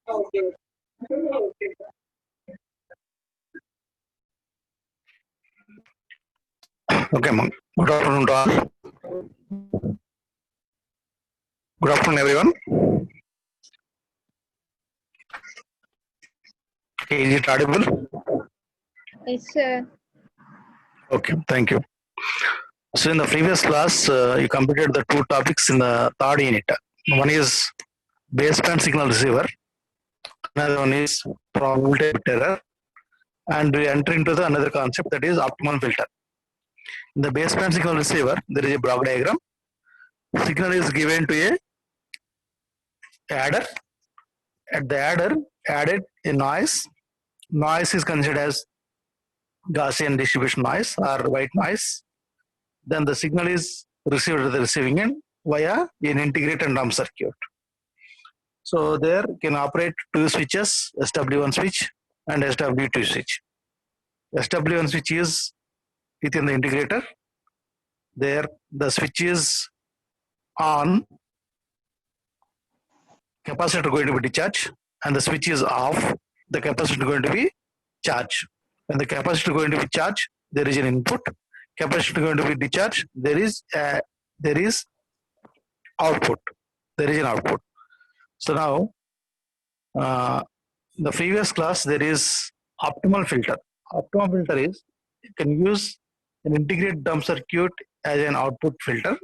Okay, ma'am. Good afternoon to all. Good afternoon, everyone. Okay, is it audible? Yes, sir. Okay, thank you. So in the previous class, you completed the two topics in the third unit. One is baseband signal receiver. Another one is probability bit error. And we enter into the another concept, that is optimal filter. In the baseband signal receiver, there is a block diagram. Signal is given to a adder. At the adder, added a noise. Noise is considered as Gaussian distribution noise or white noise. Then the signal is received at the receiving end via an integrated dump circuit. So there can operate two switches, SW1 switch and SW2 switch. SW1 switch is within the integrator. There the switch is on, capacitor going to be discharged, and the switch is off, the capacitor going to be charged. When the capacitor going to be charged, there is an input. Capacitor going to be discharged, there is output. There is an output. So now, in the previous class, there is optimal filter. Optimal filter is, you can use an integrated dump circuit as an output filter.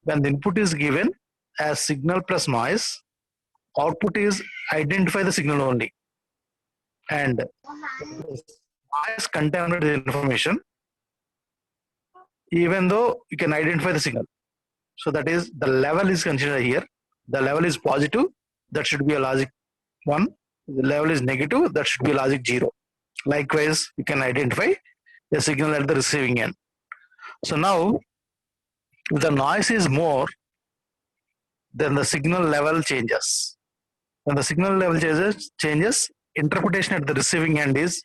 When the input is given as signal plus noise, output is identify the signal only. And noise contaminated the information, even though you can identify the signal. So that is, the level is considered here. The level is positive, that should be a logic 1. The level is negative, that should be a logic 0. Likewise, you can identify a signal at the receiving end. So now, if the noise is more, then the signal level changes. When the signal level changes, interpretation at the receiving end is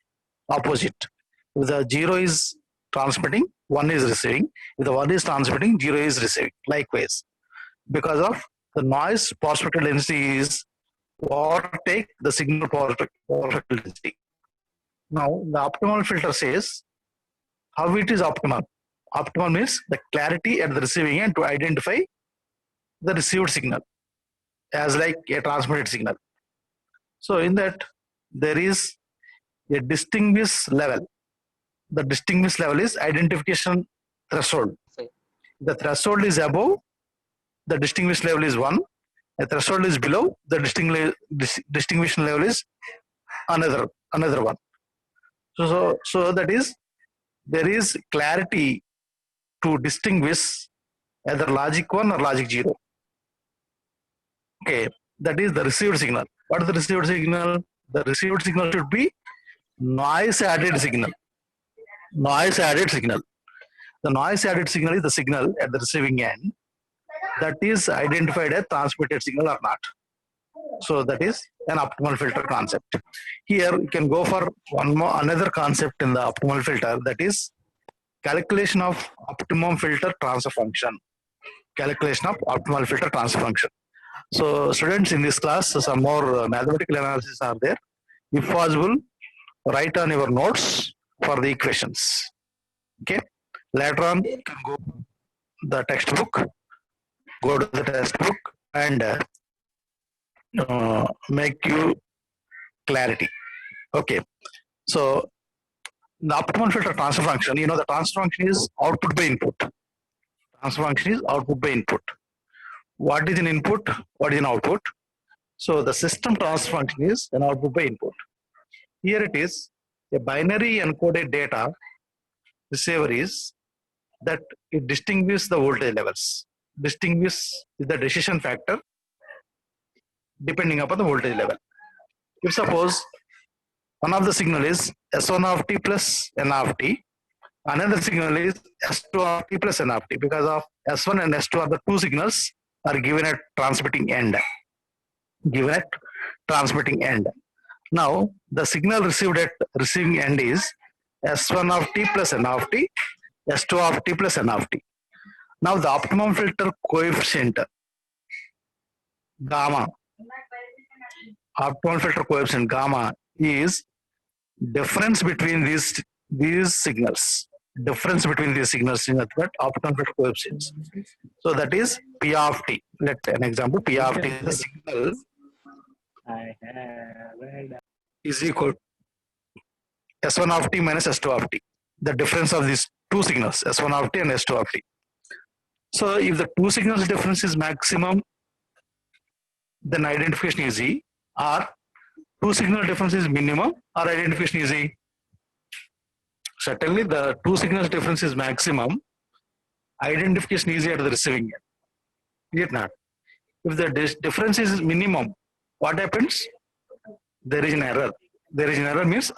opposite. If the 0 is transmitting, 1 is receiving. If the 1 is transmitting, 0 is receiving. Likewise, because of the noise power spectral density is overtake the signal power spectral density. Now, the optimal filter says how it is optimal. Optimal means the clarity at the receiving end to identify the received signal as like a transmitted signal. So in that, there is a distinguished level. The distinguished level is identification threshold. The threshold is above, the distinguished level is 1. The threshold is below, the distinguishing level is another one. So that is, there is clarity to distinguish either logic 1 or logic 0. Okay, that is the received signal. What is the received signal? The received signal should be noise added signal. Noise added signal. The noise added signal is the signal at the receiving end that is identified as transmitted signal or not. So that is an optimal filter concept. Here you can go for another concept in the optimal filter, that is calculation of optimum filter transfer function. Calculation of optimal filter transfer function. So students, in this class, some more mathematical analysis are there. If possible, write on your notes for the equations. Okay. Later on, you can go the textbook, and make you clarity. Okay. So the optimal filter transfer function, you know, the transfer function is output by input. Transfer function is output by input. What is an input? What is an output? So the system transfer function is an output by input. Here it is a binary encoded data receiver is that it distinguishes the voltage levels. Distinguish is the decision factor depending upon the voltage level. If suppose one of the signal is S1 of t plus N of t, another signal is S2 of t plus N of t, because of S1 and S2 are the two signals are given at transmitting end. Now the signal received at receiving end is S1 of t plus N of t, S2 of t plus N of t. Now the optimum filter coefficient gamma optimal filter coefficient gamma is difference between these signals. Difference between these signals in that optimal filter coefficients. So that is P of t. Let an example. P of t is the signal I have read. is equal S1 of t minus S2 of t. The difference of these two signals, S1 of t and S2 of t. So if the two signals difference is maximum, then identification is easy. Or two signal difference is minimum, or identification is easy. Certainly the two signals difference is maximum, identification is easy at the receiving end. Is it not? If the difference is minimum, what happens? There is an error. There is an error means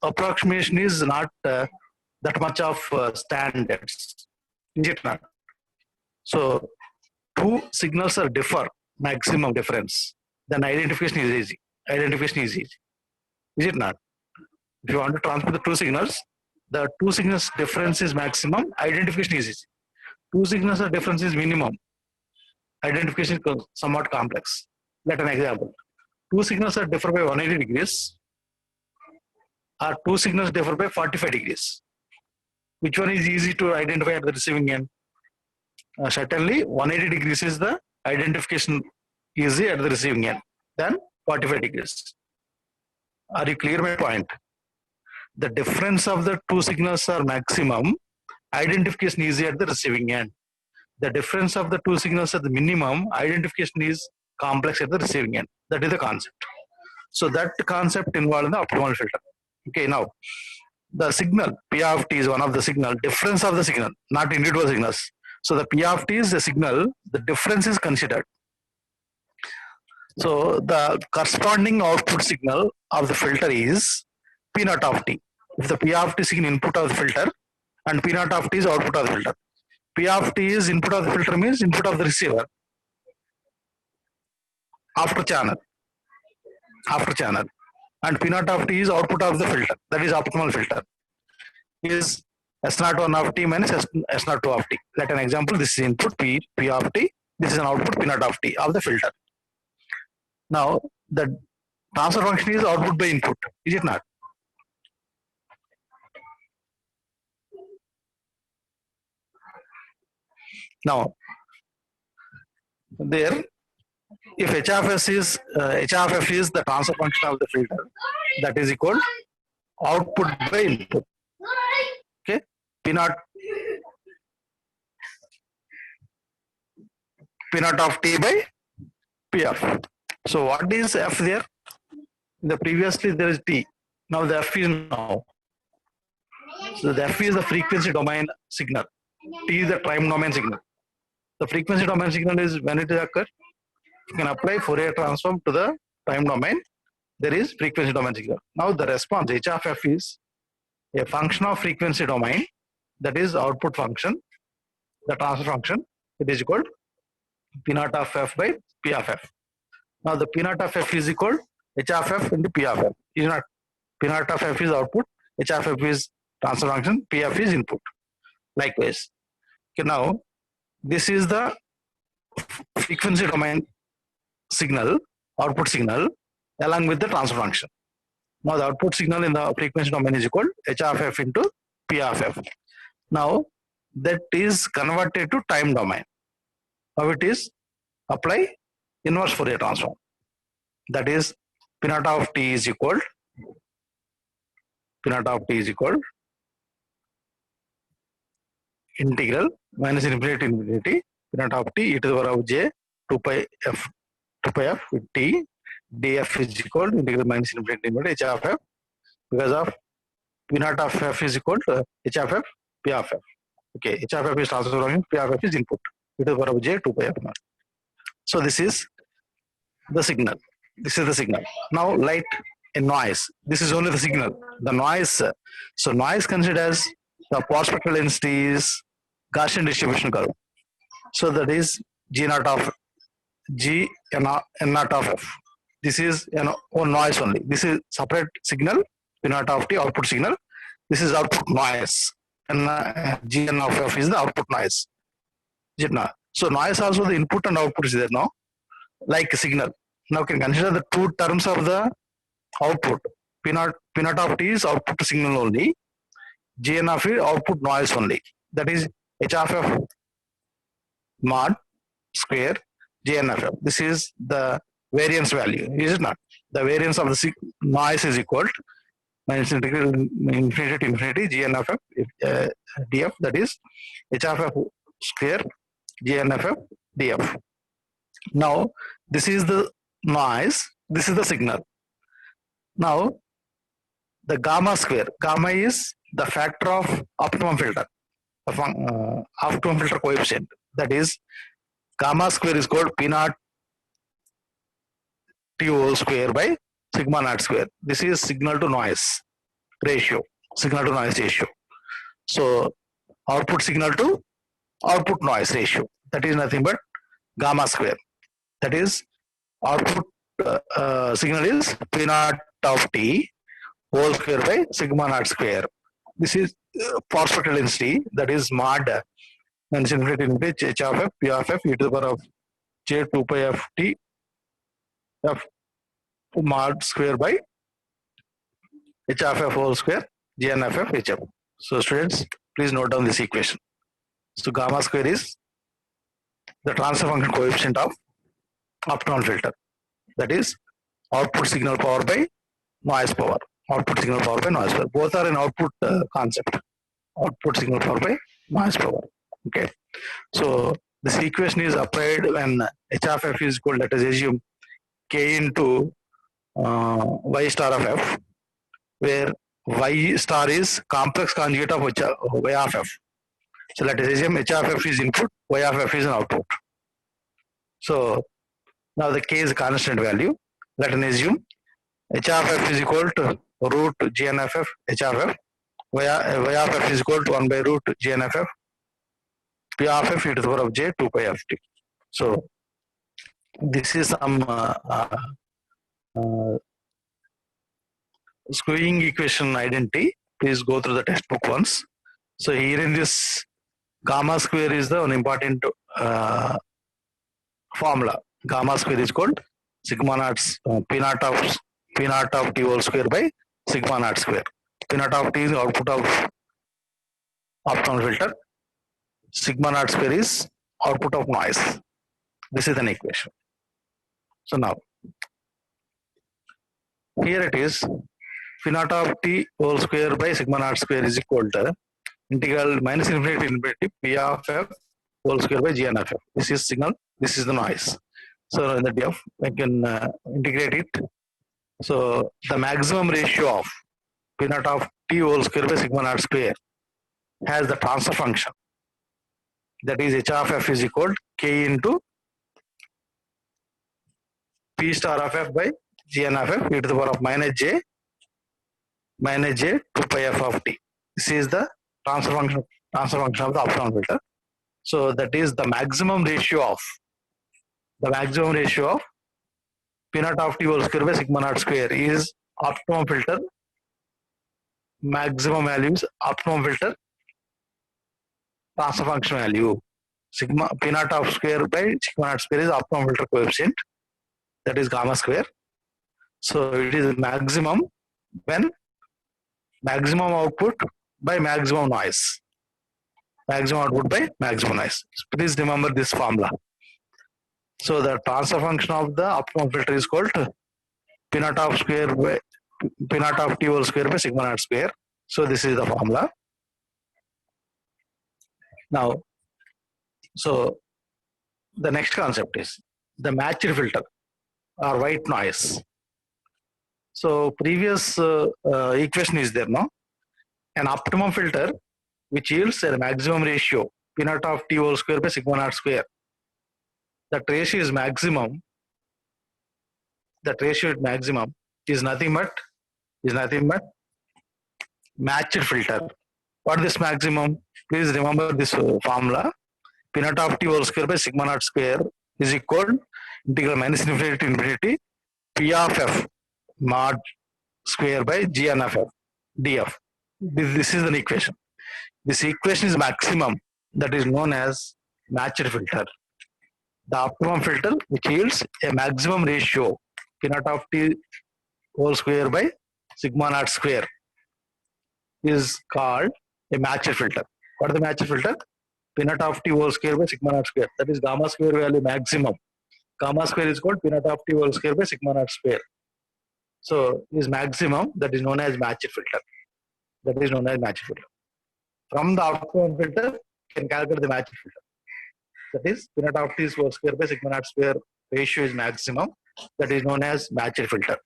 approximation is not that much of standards. Is it not? So two signals are differ, maximum difference. Then identification is easy. Identification is easy. Is it not? If you want to transfer the two signals difference is maximum, identification is easy. Two signals are difference is minimum, identification is somewhat complex. Let an example. Two signals are differ by 180 degrees, or two signals differ by 45 degrees. Which one is easy to identify at the receiving end? Certainly 180 degrees is the identification easy at the receiving end than 45 degrees. Are you clear my point? The difference of the two signals are maximum, identification easy at the receiving end. The difference of the two signals at the minimum, identification is complex at the receiving end. That is the concept. So that concept involved in the optimal filter. Okay, now the signal P of t is one of the signal, difference of the signal, not individual signals. So the P of t is the signal, the difference is considered. So the corresponding output signal of the filter is P naught of t. If the P of t is input of the filter and P naught of t is output of the filter. P of t is input of the filter means input of the receiver after channel, and P naught of t is output of the filter, that is optimal filter, is S01 of t minus S02 of t. Let an example, this is input P of t, this is an output P naught of t of the filter. Now the transfer function is output by input, is it not? Now there, if h of f is the transfer function of the filter, that is equal output by input. Okay, P naught of t by P of. So what is f there? The previously there is t. Now the f is now. So the f is the frequency domain signal. T is the time domain signal. The frequency domain signal is when it occurs. You can apply Fourier transform to the time domain. There is frequency domain signal. Now the response h of f is a function of frequency domain, that is output function, the transfer function. It is equal P naught of f by P of f. Now the P naught of f is equal h of f into P of f. Is not P naught of f is output, h of f is transfer function, P of is input. Likewise. Okay, now this is the frequency domain signal, output signal, along with the transfer function. Now the output signal in the frequency domain is equal h of f into P of f. Now that is converted to time domain. How it is? Apply inverse Fourier transform. That is P naught of t is equal integral minus infinity to infinity P naught of t e to the power of j 2 pi f with t df is equal to integral minus infinity to infinity h of f, because of P naught of f is equal to h of f P of f. Okay, h of f is transfer function, P of f is input, e to the power of j 2 pi f naught. So this is the signal. Now light a noise. This is only the signal. The noise. So noise considers the power spectral density is Gaussian distribution curve. So that is G naught of G N naught of f. This is noise only. This is separate signal, P naught of t output signal. This is output noise. And G N of f is the output noise. So noise also the input and output is there now, like a signal. Now we can consider the two terms of the output. P naught of t is output signal only. Gn of it output noise only. That is h of f mod square Gn of f. This is the variance value, is it not? The variance of the noise is equal to minus integral infinity to infinity Gn of f df, that is h of f square Gn of f df. Now this is the noise, this is the signal. Now the gamma square, gamma is the factor of optimum filter, optimum filter coefficient, that is gamma square is called P naught t whole square by sigma naught square. This is signal to noise ratio, signal to noise ratio. So output signal to output noise ratio, that is nothing but gamma square. That is output signal is P naught of t whole square by sigma naught square. This is force vector density, that is mod minus infinity infinity h of f p of f e to the power of j 2 pi f t f mod square by h of f whole square Gn of f h f. So students, please note down this equation. So gamma square is the transfer function coefficient of optimal filter, that is output signal power by noise power. Output signal power by noise power. Both are in output concept. Output signal power by noise power. Okay. So this equation is applied when h of f is equal, let us assume k into y star of f, where y star is complex conjugate of y of f. So let us assume h of f is input, y of f is an output. So now the k is a constant value. Let us assume h of f is equal to root Gn of f h of f, y of f is equal to 1 by root Gn of f p of f e to the power of j 2 pi f t. So this is some screwing equation identity. Please go through the textbook once. So here in this, gamma square is the one important formula. Gamma square is called sigma naught p naught of t whole square by sigma naught square. P naught of t is output of optimal filter. Sigma naught square is output of noise. This is an equation. So now here it is, P naught of t whole square by sigma naught square is equal to integral minus infinity to infinity p of f whole square by Gn of f. This is signal, this is the noise. So in the df, I can integrate it. So the maximum ratio of P naught of t whole square by sigma naught square has the transfer function, that is h of f is equal to k into p star of f by Gn of f e to the power of minus j 2 pi f of t. This is the transfer function of the optimal filter. So that is the maximum ratio of P naught of t whole square by sigma naught square is optimum filter. Maximum value is optimum filter transfer function value. Sigma P naught of square by sigma naught square is optimum filter coefficient, that is gamma square. So it is maximum when maximum output by maximum noise. Maximum output by maximum noise. Please remember this formula. So the transfer function of the optimum filter is called P naught of t whole square by sigma naught square. So this is the formula. Now, so the next concept is the matched filter or white noise. So previous equation is there, no? An optimum filter which yields a maximum ratio P naught of t whole square by sigma naught square. That ratio is maximum. That ratio is maximum is nothing but matched filter. What is this maximum? Please remember this formula. P naught of t whole square by sigma naught square is equal to integral minus infinity to infinity p of f mod square by Gn of f df. This is an equation. This equation is maximum, that is known as matched filter. the optimum filter which yields a maximum ratio P naught of t whole square by sigma naught square is called a matched filter. What is the matched filter? P naught of t whole square by sigma naught square. That is gamma square value maximum. Gamma square is called P naught of t whole square by sigma naught square. So is maximum, that is known as matched filter. That is known as matched filter. From the optimum filter, you can calculate the matched filter. That is P naught of t whole square by sigma naught square ratio is maximum. That is known as matched filter.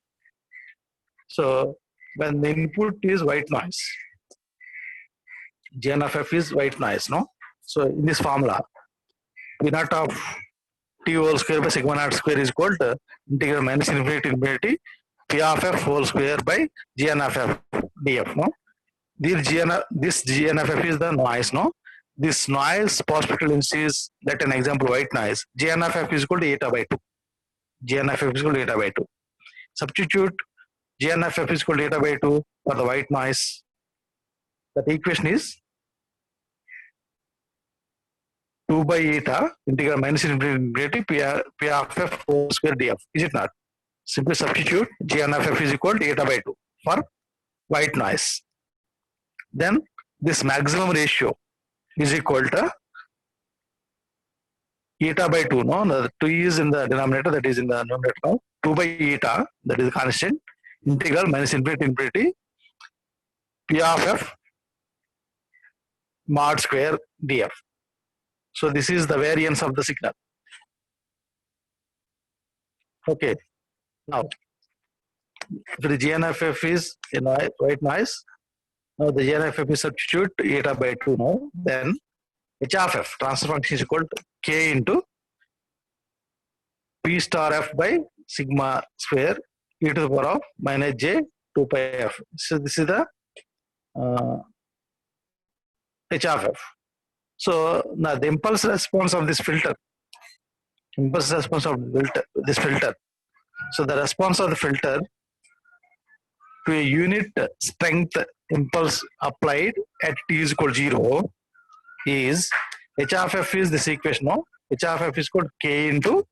So when the input is white noise, Gn of f is white noise, no? So in this formula, P naught of t whole square by sigma naught square is equal to integral minus infinity to infinity P of f whole square by Gn of f df, no? This Gn of f is the noise, no? This noise perspective density is, let an example, white noise. Gn of f is equal to eta by 2. Gn of f is equal to eta by 2. Substitute Gn of f is equal to eta by 2 for the white noise. That equation is 2 by eta integral minus infinity P of f whole square df. Is it not? Simply substitute Gn of f is equal to eta by 2 for white noise. Then this maximum ratio is equal to eta by 2. No, the 2 is in the denominator, that is in the numerator now. 2 by eta, that is the constant, integral minus infinity to infinity P of f mod square df. So this is the variance of the signal. Okay. Now, if the Gn of f is a noise, white noise, now the Gn of f is substitute eta by 2 now, then h of f, transfer function is equal to k into p star f by sigma square e to the power of minus j 2 pi f. So this is the h of f. So now the impulse response of this filter, this filter. So the response of the filter to a unit strength impulse applied at t is equal to 0 is h of f is this equation, no? H of f is equal to k into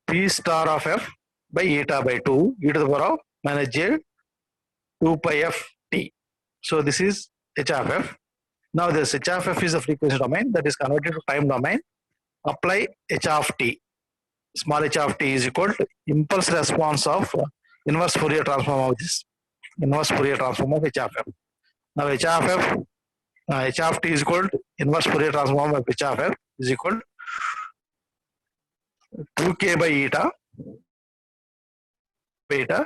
p star of f by eta by 2 e to the power of minus j 2 pi f t. So this is h of f. Now this h of f is a frequency domain that is converted to time domain. Apply h of t. Small h of t is equal to impulse response of inverse Fourier transform of this. Inverse Fourier transform of h of f. Now h of f, h of t is equal to inverse Fourier transform of h of f is equal to 2k by eta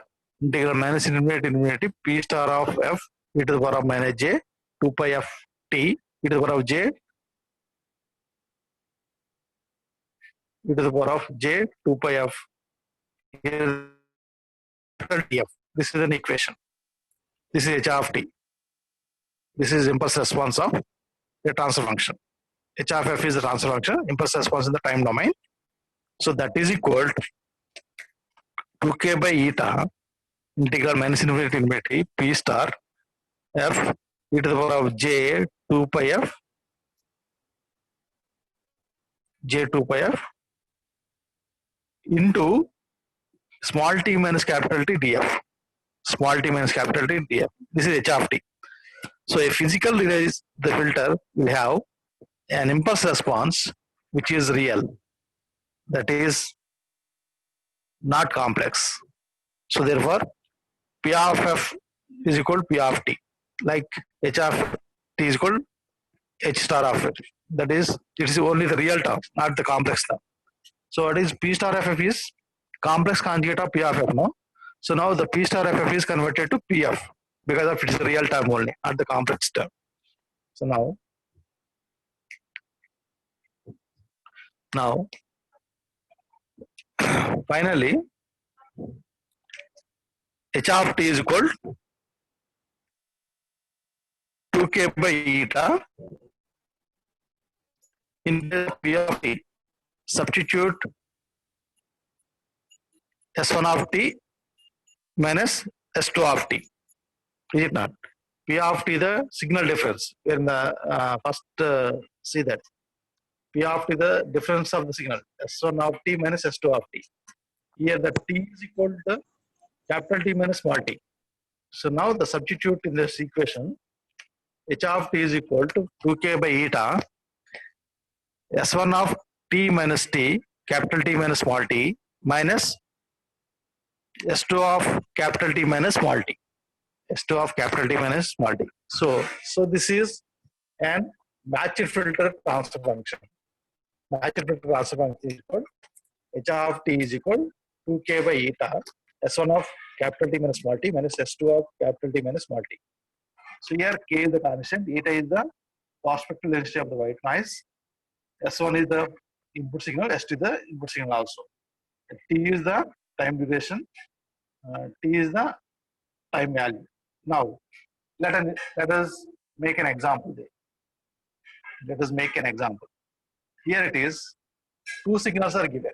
integral minus infinity to infinity p star of f e to the power of minus j 2 pi f t e to the power of j e to the power of j 2 pi f df. This is an equation. This is h of t. This is impulse response of a transfer function. H of f is the transfer function, impulse response in the time domain. So that is equal to 2k by eta integral minus infinity to infinity p star f e to the power of j 2 pi f into small t minus capital T df. Small t minus capital T df. This is h of t. So a physical release the filter will have an impulse response which is real, that is not complex. So therefore P of f is equal to P of t, like h of t is equal to h star of f. That is, it is only the real term, not the complex term. So what is P star of f is complex conjugate of P of f, no? So now the P star of f is converted to Pf because of its real term only, not the complex term. So now finally h of t is equal to 2k by eta in P of t. Substitute S1 of t minus S2 of t. Is it not? P of t the signal difference. In the first see that P of t, the difference of the signal, S1 of t minus S2 of t. Here the t is equal to capital T minus small t. So now the substitute in this equation, h of t is equal to 2k by eta, S1 of t minus t, capital T minus small t, minus S2 of capital T minus small t. S2 of capital T minus small t. So this is an matched filter transfer function. Matched filter transfer function is equal h of t is equal 2k by eta, S1 of capital T minus small t minus S2 of capital T minus small t. So here k is the constant, eta is the prospective density of the white noise, S1 is the input signal, S2 is the input signal also. T is the time duration, T is the time value. Now let us make an example there. Let us make an example. Here it is, two signals are given.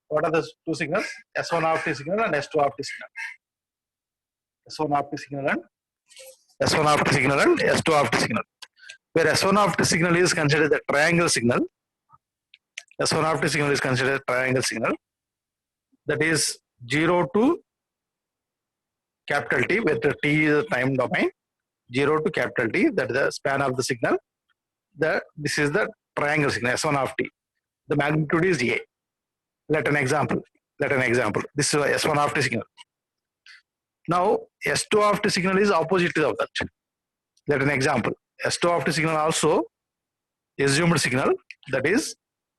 What are the two signals? S1 of t signal and S2 of t signal. S1 of t signal and S1 of t signal and S2 of t signal. Where S1 of t signal is considered the triangle signal. S1 of t signal is considered triangle signal. That is 0 to capital T, where the T is the time domain. 0 to capital T, that is the span of the signal. This is the triangle signal, S1 of t. The magnitude is A. Let an example. This is a S1 of t signal. Now S2 of t signal is opposite of that. Let an example. S2 of t signal also assumed signal, that is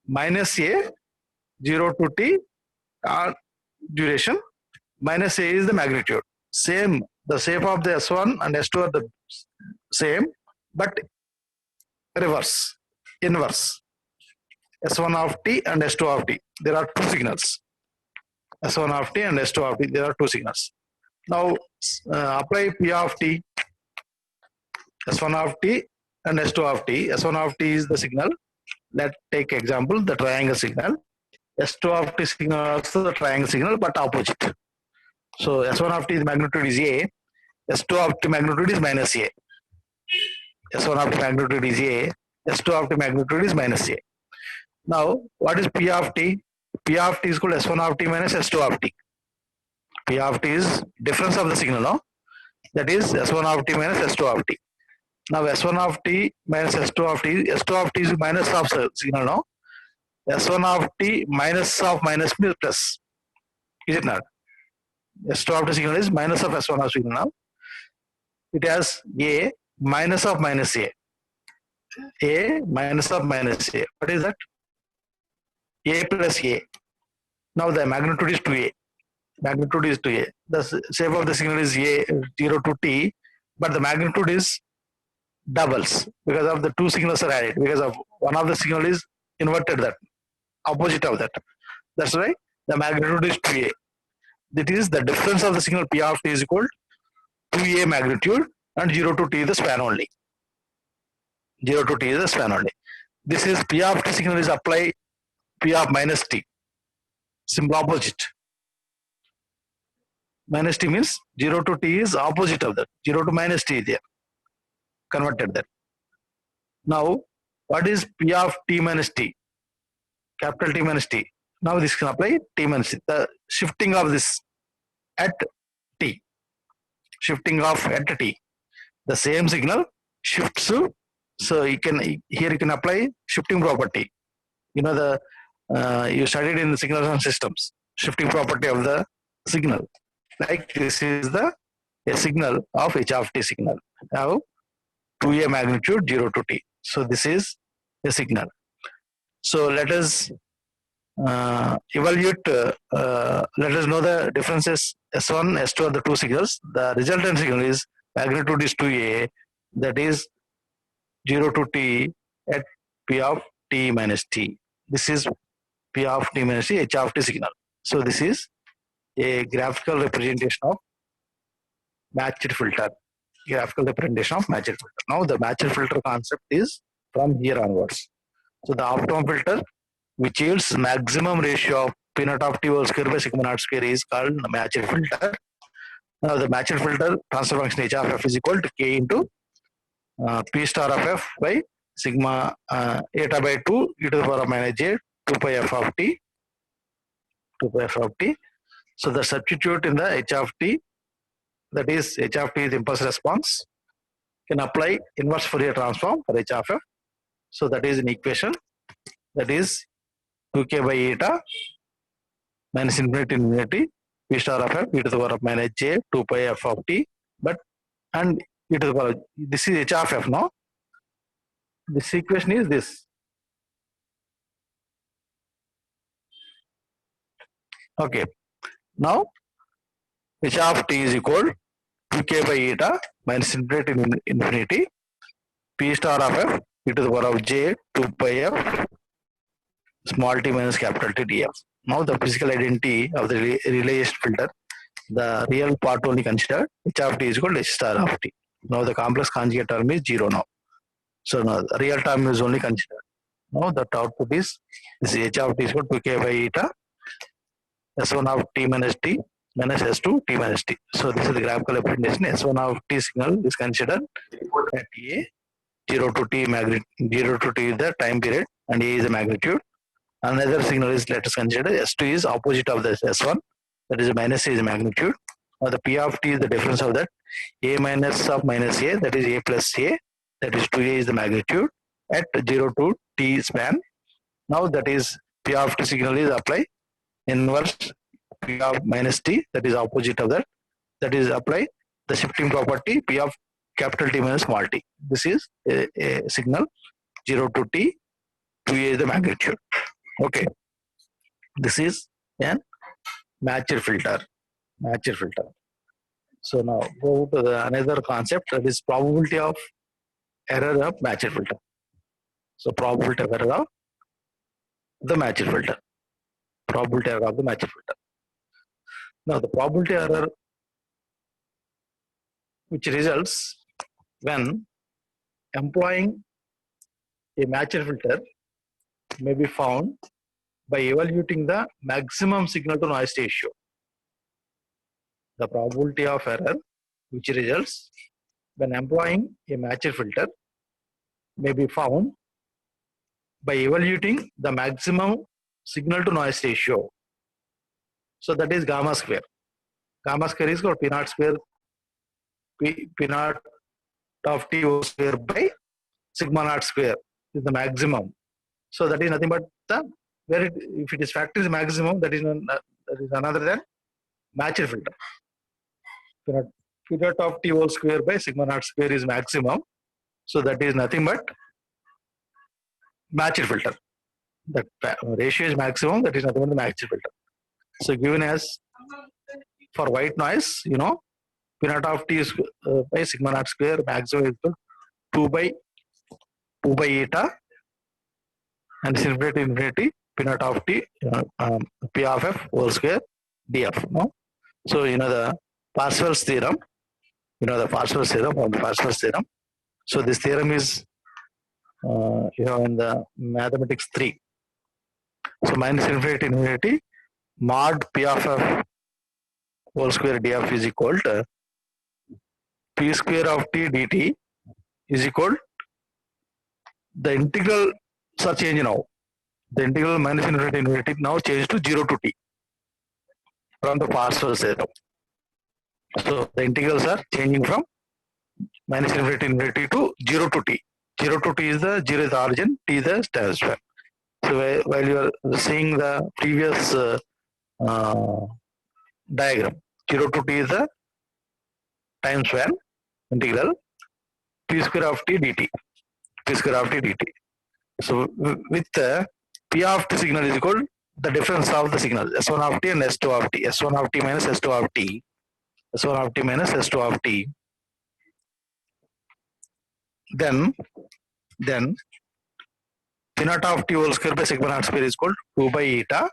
minus A, 0 to t duration, minus A is the magnitude. Same, the shape of the S1 and S2 are the same, but reverse, inverse. S1 of t and S2 of t. There are two signals. S1 of t and S2 of t. There are two signals. Now apply P of t, S1 of t and S2 of t. S1 of t is the signal. Let's take example, the triangle signal. S2 of t signal also the triangle signal, but opposite. So S1 of t the magnitude is A. S2 of t magnitude is minus A. S1 of t magnitude is A. S2 of t magnitude is minus A. Now, what is P of t? P of t is equal to S1 of t minus S2 of t. P of t is difference of the signal, no? That is S1 of t minus S2 of t. Now, S1 of t minus S2 of t, S2 of t is minus of signal, no? S1 of t minus of minus means plus. Is it not? S2 of t signal is minus of S1 of signal now. It has A minus of minus A. A minus of minus A. What is that? A plus A. Now the magnitude is 2A. Magnitude is 2A. The shape of the signal is A, 0 to t, but the magnitude is doubles because of the two signals are added. Because of one of the signal is inverted, that opposite of that. That's why the magnitude is 2A. That is the difference of the signal P of t is equal to 2A magnitude and 0 to t is the span only. 0 to t is the span only. This is P of t signal is apply P of minus t. Simple opposite. Minus t means 0 to t is opposite of that. 0 to minus t is there. Converted that. Now, what is P of t minus t? Capital T minus t. Now this can apply t minus t. The shifting of this at t. Shifting of at t. The same signal shifts to, so you can here you can apply shifting property. You know the you studied in the signals and systems, shifting property of the signal. Like this is the a signal of h of t signal. Now 2A magnitude 0 to t. So this is a signal. So let us evaluate. Let us know the differences. S1, S2 are the two signals. The resultant signal is magnitude is 2A. That is 0 to t at P of t minus t. This is P of t minus t, h of t signal. So this is a graphical representation of matched filter. Graphical representation of matched filter. Now the matched filter concept is from here onwards. So the optimum filter, which yields maximum ratio of P naught of t whole square by sigma naught square, is called matched filter. Now the matched filter transfer function h of f is equal to k into P star of f by sigma eta by 2 e to the power of minus j 2 pi f of t, 2 pi f of t. So the substitute in the h of t, that is h of t is impulse response, can apply inverse Fourier transform for h of f. So that is an equation, that is 2k by eta minus infinity to infinity p star of f e to the power of minus j 2 pi f of t, but and e to the power, this is h of f, no? This equation is this. Okay. Now h of t is equal 2k by eta minus infinity to infinity p star of f e to the power of j 2 pi f small t minus capital T df. Now the physical identity of the realization filter, the real part only considered, h of t is equal to h star of t. Now the complex conjugate term is 0 now. So now the real term is only considered. Now the output is this h of t is equal to 2k by eta s1 of t minus t minus s2 t minus t. So this is the graphical representation. S1 of t signal is considered at a 0 to t magnitude, 0 to t is the time period and a is the magnitude. Another signal is, let us consider s2 is opposite of this s1, that is minus a is magnitude. Now the p of t is the difference of that, a minus of minus a, that is a plus a, that is 2a is the magnitude at 0 to t span. Now that is p of t signal is apply inverse p of minus t, that is opposite of that is apply the shifting property p of capital T minus small t. This is a signal 0 to t, 2a is the magnitude. Okay, this is a matched filter. So now go to the another concept, that is probability of error of matched filter. So probability of error of the matched filter. Probability error of the matched filter. Now the probability error which results when employing a matched filter may be found by evaluating the maximum signal to noise ratio. The probability of error which results when employing a matched filter may be found by evaluating the maximum signal to noise ratio. So that is gamma square. Gamma square is called p naught square, p naught of t whole square by sigma naught square is the maximum. So that is nothing but the, where it, if it is factor is maximum, that is another than matched filter. P naught of t whole square by sigma naught square is maximum. So that is nothing but matched filter. That ratio is maximum, that is nothing but the matched filter. So given as for white noise, you know, p naught of t is by sigma naught square maximum is equal to 2 by eta and infinity p naught of t p of f whole square df. No? So you know the Parseval's theorem, So this theorem is in the mathematics 3. So minus infinity to infinity mod p of f whole square df is equal to p square of t dt is equal the integral are change now. The integral minus infinity to infinity now change to 0 to t from the Parseval's theorem. So the integrals are changing from minus infinity to infinity to 0 to t. 0 to t is the 0 is the origin, t is the time span. So while you are seeing the previous diagram, 0 to t is the time span integral p square of t dt. So with the p of t signal is equal the difference of the signal s1 of t and s2 of t. S1 of t minus s2 of t. S1 of t minus s2 of t. Then p naught of t whole square by sigma naught square is equal to 2 by eta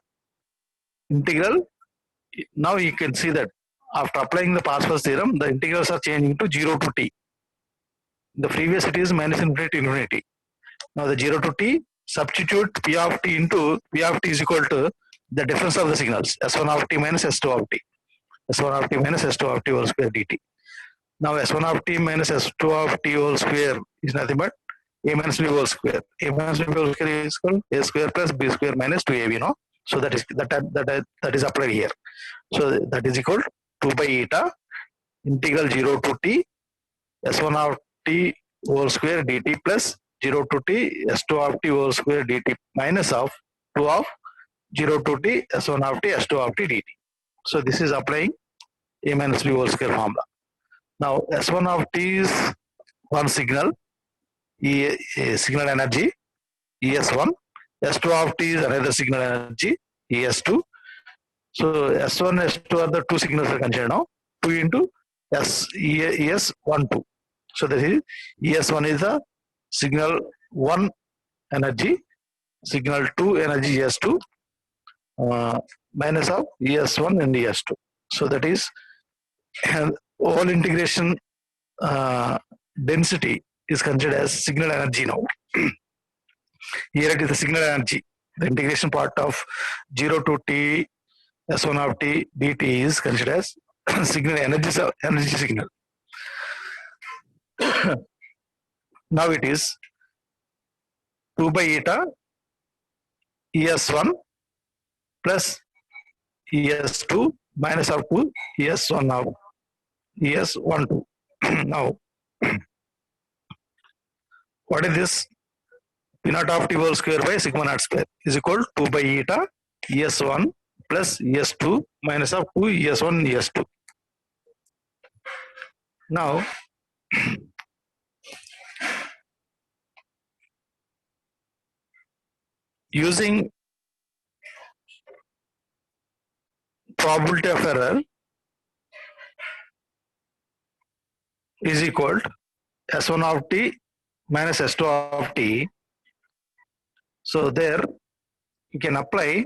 integral. Now you can see that after applying the Parseval's theorem, the integrals are changing to 0 to t. The previous it is minus infinity to infinity. Now the 0 to t, substitute p of t into p of t is equal to the difference of the signals s1 of t minus s2 of t. S1 of t minus s2 of t whole square dt. Now S1 of t minus S2 of t whole square is nothing but A minus B whole square. A minus B whole square is equal to A square plus B square minus 2AB, no? So that is applied here. So that is equal to 2 by eta integral 0 to t s1 of t whole square dt plus 0 to t s2 of t whole square dt minus of 2 of 0 to t s1 of t s2 of t dt. So this is applying A minus B whole square formula. Now s1 of t is one signal, signal energy es1, s2 of t is another signal energy es2. So s1 s2 are the two signals are considered now. 2 into es1 2. So that is es1 is the signal 1 energy, signal 2 energy es2 minus of es1 and es2. So that is all integration density is considered as signal energy now. Here it is the signal energy. The integration part of 0 to t s1 of t dt is considered as signal energy signal. Now it is 2 by eta es1 plus es2 minus of 2 es1 of es1 2. Now what is this? P naught of t whole square by sigma naught square is equal to 2 by eta es1 plus es2 minus of 2 es1 es2. Now using probability of error is equal to s1 of t minus s2 of t. So there you can apply.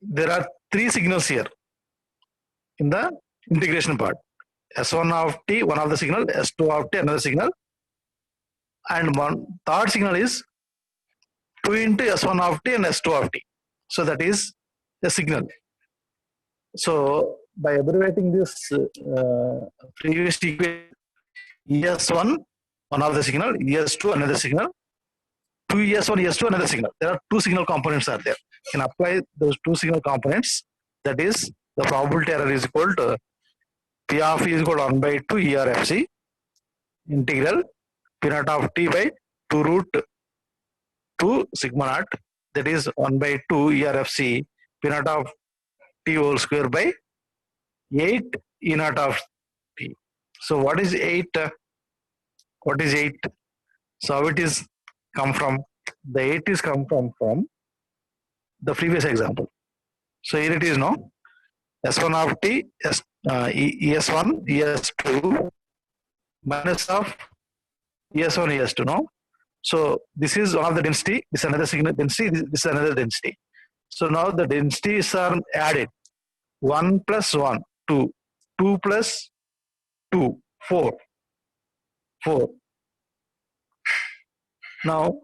There are three signals here in the integration part. S1 of t, one of the signal, S2 of t, another signal, and one third signal is 2 into S1 of t and S2 of t. So that is a signal. So by abbreviating this previous equation, ES1, one of the signal, ES2, another signal, 2 ES1, ES2, another signal. There are two signal components are there. You can apply those two signal components. That is, the probability error is equal to P of E is equal to 1 by 2 ERFC integral P naught of t by 2 root 2 sigma naught, that is 1 by 2 ERFC P naught of t whole square by 8 E naught of t. So what is 8? What is 8? So how it is come from? The 8 is come from the previous example. So here it is, no? S1 of t, ES1, ES2 minus of ES1, ES2, no? So this is one of the density, this is another signal density, this is another density. So now the densities are added. 1 plus 1, 2, 2 plus 2, 4, 4. Now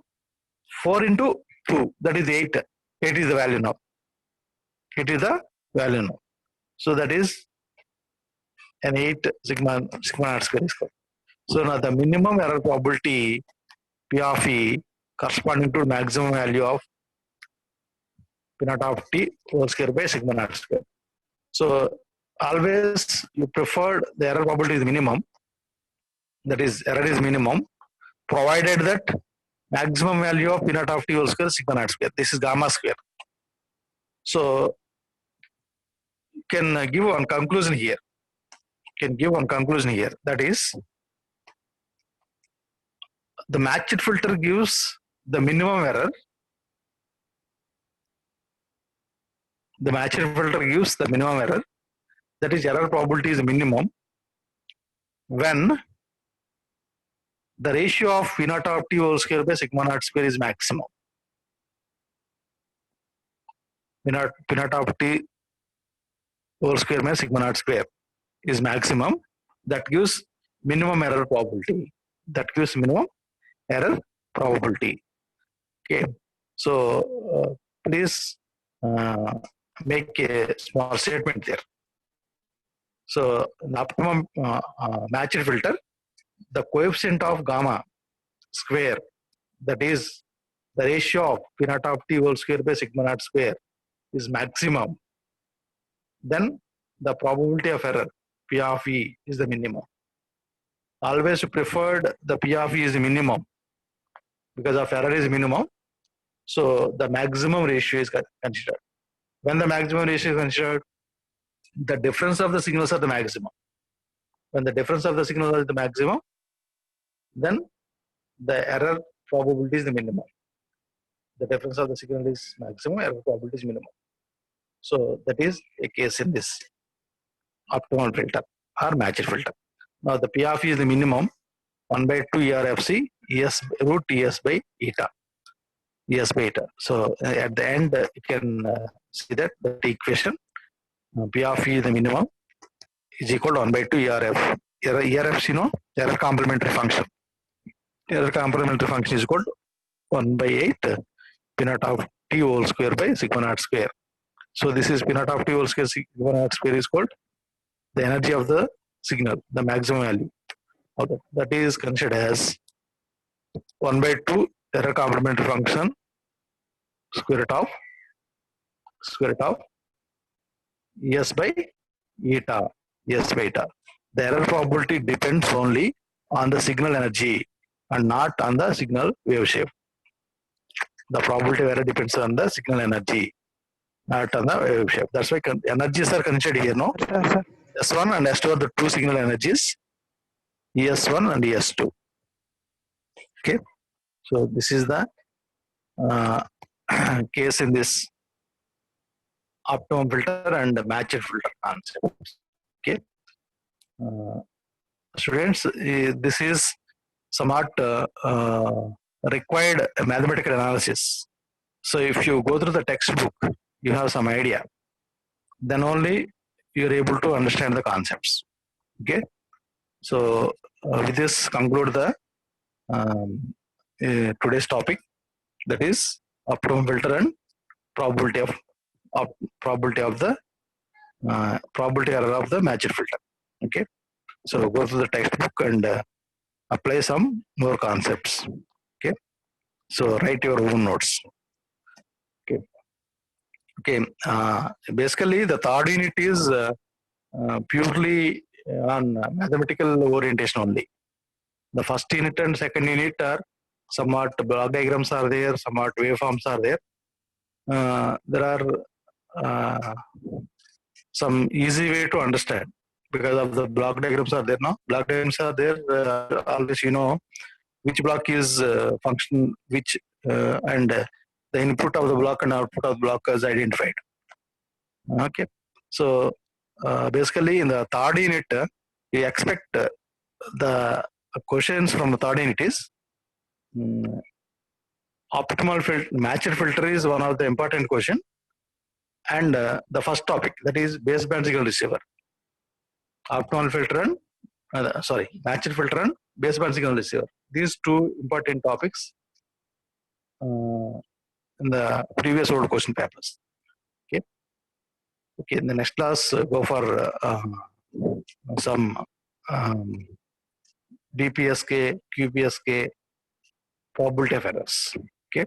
4 into 2, that is 8. 8 is the value now. 8 is the value now. So that is an 8 sigma naught square is called. So now the minimum error probability P of E corresponding to maximum value of P naught of t whole square by sigma naught square. So always you prefer the error probability is minimum. That is, error is minimum, provided that maximum value of P naught of t whole square sigma naught square. This is gamma square. So you can give one conclusion here. That is, the matched filter gives the minimum error. The matched filter gives the minimum error. That is, error probability is minimum when the ratio of P naught of t whole square by sigma naught square is maximum. P naught of t whole square by sigma naught square is maximum. That gives minimum error probability. Okay. So please make a small statement there. So the optimum matched filter the coefficient of gamma square, that is the ratio of P naught of t whole square by sigma naught square, is maximum, then the probability of error P of E is the minimum. Always preferred the P of E is the minimum because of error is minimum. So the maximum ratio is considered. When the maximum ratio is considered, the difference of the signals are the maximum. When the difference of the signals is the maximum, then the error probability is the minimum. The difference of the signal is maximum, error probability is minimum. So that is a case in this optimal filter or matched filter. Now the P of E is the minimum, 1 by 2 ERFC ES root ES by eta. ES by eta. So at the end, you can see that the equation P of E is the minimum is equal to 1 by 2 ERF. ERFC, no, error complementary function. Error complementary function is equal to 1 by 8 P naught of t whole square by sigma naught square. So this is P naught of t whole square sigma naught square is called the energy of the signal, the maximum value. Okay. That is considered as 1 by 2 error complementary function square root of S by eta. S by eta. The error probability depends only on the signal energy and not on the signal wave shape. The probability of error depends on the signal energy, not on the wave shape. That's why energies are considered here, no? S1 and S2 are the two signal energies, ES1 and ES2. Okay, so this is the case in this optimum filter and matched filter concept. Okay, students, this is somewhat required mathematical analysis. So if you go through the textbook, you have some idea. Then only you are able to understand the concepts. Okay, so with this conclude the today's topic, that is optimum filter and probability of the probability error of the matched filter. Okay, so go through the textbook and apply some more concepts. Okay, so write your own notes. Okay, okay. Basically, the third unit is purely on mathematical orientation only. The first unit and second unit are somewhat block diagrams are there, somewhat waveforms are there. There are some easy way to understand because of the block diagrams are there now. Block diagrams are there. Always you know which block is function which and the input of the block and output of the block is identified. Okay, so basically in the third unit we expect the questions from the third unit is optimal matched filter is one of the important question, and the first topic, that is baseband signal receiver. Optimal filter and matched filter and baseband signal receiver. These two important topics in the previous old question papers. Okay. Okay. In the next class, go for some BPSK, QPSK, probability of errors. Okay.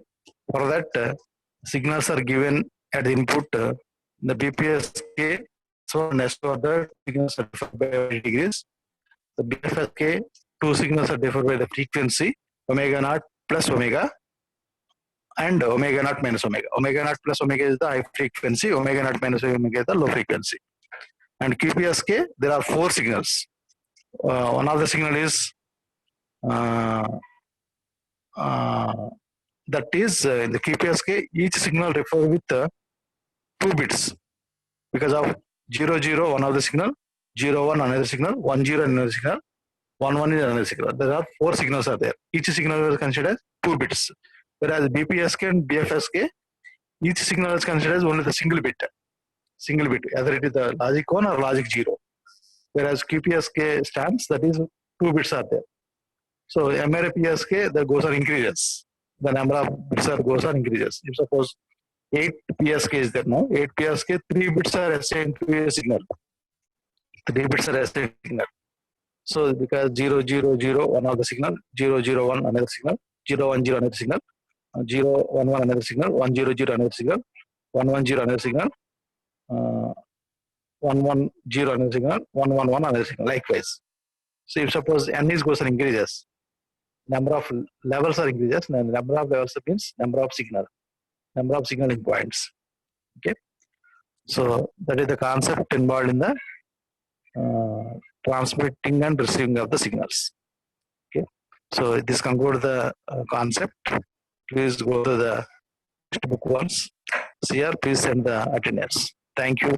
For that, signals are given at the input. The BPSK, so next order signals are different by 80 degrees. The BFSK, two signals are different by the frequency, omega naught plus omega, and omega naught minus omega. Omega naught plus omega is the high frequency, omega naught minus omega is the low frequency. And QPSK, there are four signals. One of the signal is that is in the QPSK, each signal refers with 2 bits because of 0, 0, one of the signal, 0, 1 another signal, 1, 0 another signal, 1, 1 is another signal. There are 4 signals are there. Each signal is considered as 2 bits. Whereas BPSK and BFSK, each signal is considered as only the single bit, either it is the logic 1 or logic 0. Whereas QPSK stands, that is 2 bits are there. So MRPSK, the goes on increases. The number of bits are goes on increases. If suppose 8 PSK is there, no? 8 PSK, 3 bits are assigned to a signal. 3 bits are assigned to a signal. So because 0, 0, 0, one of the signal, 0, 0, 1 another signal, 0, 1, 0 another signal, 0, 1, 1 another signal, 1, 0, 0 another signal, 1, 1, 0 another signal, 1, 1, 0 another signal, 1, 1, 1 another signal, likewise. So if suppose n is goes and increases, number of levels are increases, and number of levels means number of signaling points. Okay. So that is the concept involved in the transmitting and receiving of the signals. Okay. So this concludes the concept. Please go to the textbook once. See here, please send the attendance. Thank you for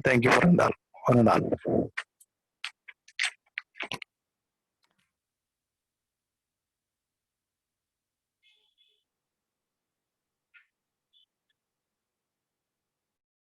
one and all.